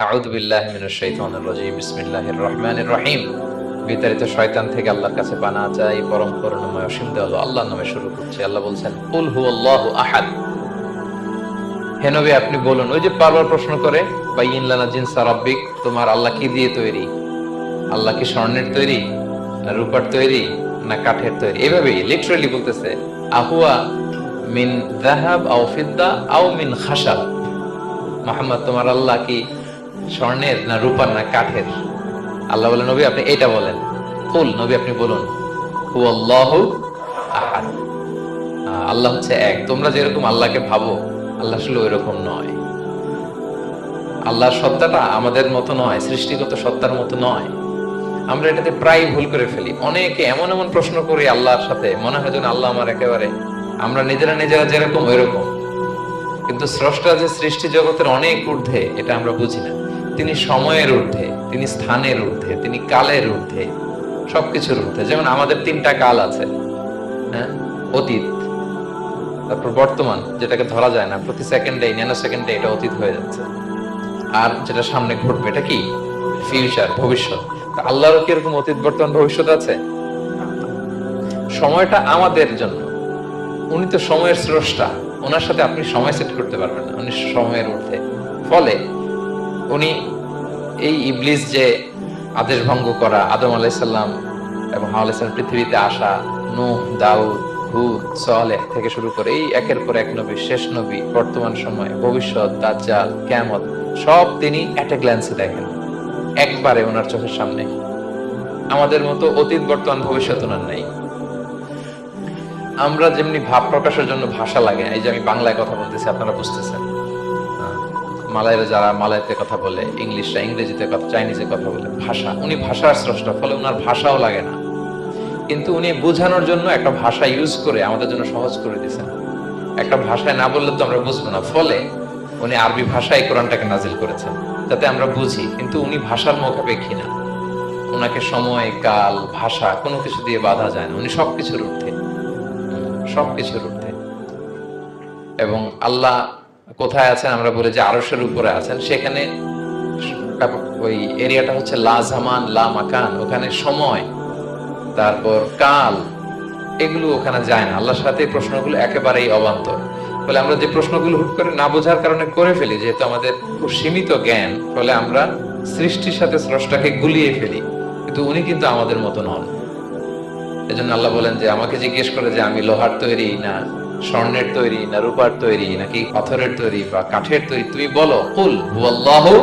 আউযু বিল্লাহি মিনাশ শাইতানির রাজীম। বিসমিল্লাহির রহমানির রহিম। বিতাড়িত শয়তান থেকে আল্লাহর কাছে পানাহ চাই, পরম করুণাময় অসীম দয়ালু আল্লাহর নামে শুরু করছি। আল্লাহ বলছেন, কুল হুয়াল্লাহু আহাদ। হে নবী, আপনি বলুন। ওই যে বারবার প্রশ্ন করে, বাইয়িন লানা জিনসা রাব্বিক, তোমার আল্লাহ কি দিয়ে তৈরি? আল্লাহ কি স্বর্ণের তৈরি, না রূপার তৈরি, না কাঠের তৈরি? এভাবেই লিটারালি বলতেছে, আহুয়া মিন যাহাব আও ফিদ্দা আও মিন খাশাব। মুহাম্মদ, তোমার আল্লাহ কি স্বর্ণের, না রূপার, না কাঠের? আল্লাহ বলেন, নবী আপনি এটা বলেন। কুল, নবী আপনি বলুন, হুয়াল্লাহু আহাদ। আল্লাহ হচ্ছে এক। তোমরা যেরকম আল্লাহকে ভাবো, আল্লাহ আসলে ওইরকম নয়। আল্লাহর সত্তাটা আমাদের মতো নয়, সৃষ্টিগত সত্তার মতো নয়। আমরা এটাতে প্রায় ভুল করে ফেলি। অনেকে এমন এমন প্রশ্ন করি আল্লাহর সাথে, মনে হয় যেন আল্লাহ আমার একেবারে, আমরা নিজেরা নিজেরা যেরকম ওইরকম। কিন্তু স্রষ্টা যে সৃষ্টি জগতের অনেক ঊর্ধ্বে, এটা আমরা বুঝি না। তিনি সময়ের ঊর্ধ্বে, তিনি স্থানের ঊর্ধ্বে, তিনি কালের ঊর্ধ্বে, সবকিছুর ঊর্ধ্বে। যেমন আমাদের তিনটা কাল আছে, হ্যাঁ, অতীত, তারপর বর্তমান, যেটাকে ধরা যায় না, প্রতি সেকেন্ডে, ন্যানো সেকেন্ডে এটা অতীত হয়ে যাচ্ছে। আর যেটা সামনে ঘটবে, এটা কি? ফিউচার, ভবিষ্যৎ। আল্লাহরও কি এরকম অতীত, বর্তমান, ভবিষ্যৎ আছে? সময়টা আমাদের জন্য। উনি তো সময়ের স্রষ্টা, ওনার সাথে আপনি সময় সেট করতে পারবেন না, উনি সময়ের ঊর্ধ্বে। ফলে উনি এই ইবলিস যে আদেশ ভঙ্গ করা, আদম আলাইসাল্লাম এবং হাওয়া আলাইসাল্লাম পৃথিবীতে আসা, নূহ, দাউদ, হুদ, সালেহ থেকে শুরু করে এই একের পর এক নবী, শেষ নবী, বর্তমান সময়, ভবিষ্যৎ, দাজ্জাল, কিয়ামত, সব তিনি এট এ গ্ল্যান্সে দেখেন, একবারে ওনার চোখের সামনে। আমাদের মতো অতীত, বর্তমান, ভবিষ্যৎ ওনার নাই। আমরা যেমনি ভাব প্রকাশের জন্য ভাষা লাগে, এই যে আমি বাংলায় কথা বলতেছি, আপনারা বুঝতেছেন। মালাইরা যারা মালাইতে কথা বলে, ইংলিশরা ইংরেজিতে কথা, চাইনিজে কথা বলে, ভাষা, উনি ভাষার স্রষ্টা, ফলে ওনার ভাষাও লাগে না। কিন্তু উনি বোঝানোর জন্য একটা ভাষা ইউজ করে আমাদের জন্য সহজ করে দিয়েছেন। একটা ভাষায় না বললে তো আমরা বুঝবো না, ফলে উনি আরবি ভাষায় কোরআনটাকে নাজিল করেছেন, যাতে আমরা বুঝি। কিন্তু উনি ভাষার মুখাপেক্ষী না, ওনাকে সময়, কাল, ভাষা কোনো কিছু দিয়ে বাধা যায় না। উনি সবকিছুর ঊর্ধ্বে, সবকিছুর ঊর্ধ্বে। এবং আল্লাহ কোথায় আছেন? আমরা বলি যে আরশের উপরে আছেন। সেখানে ওই এরিয়াটা হচ্ছে লা জামান লা মাকান, ওখানে সময়, তারপর কাল, এগুলো ওখানে যায় না। আল্লাহর সাথে এই প্রশ্নগুলো একেবারেই অবান্তর। ফলে আমরা যে প্রশ্নগুলো হুট করে না বোঝার কারণে করে ফেলি, যেহেতু আমাদের খুব সীমিত জ্ঞান, ফলে আমরা সৃষ্টির সাথে স্রষ্টাকে গুলিয়ে ফেলি। কিন্তু উনি কিন্তু আমাদের মতো নন। এজন্য আল্লাহ বলেন যে আমাকে জিজ্ঞেস করে যে আমি লোহার তৈরি, না স্বর্ণের তৈরি, না রূপার তৈরি, নাকি পাথরের তৈরি বা কাঠের তৈরি, তুমি বলো, কুল হুয়াল্লাহু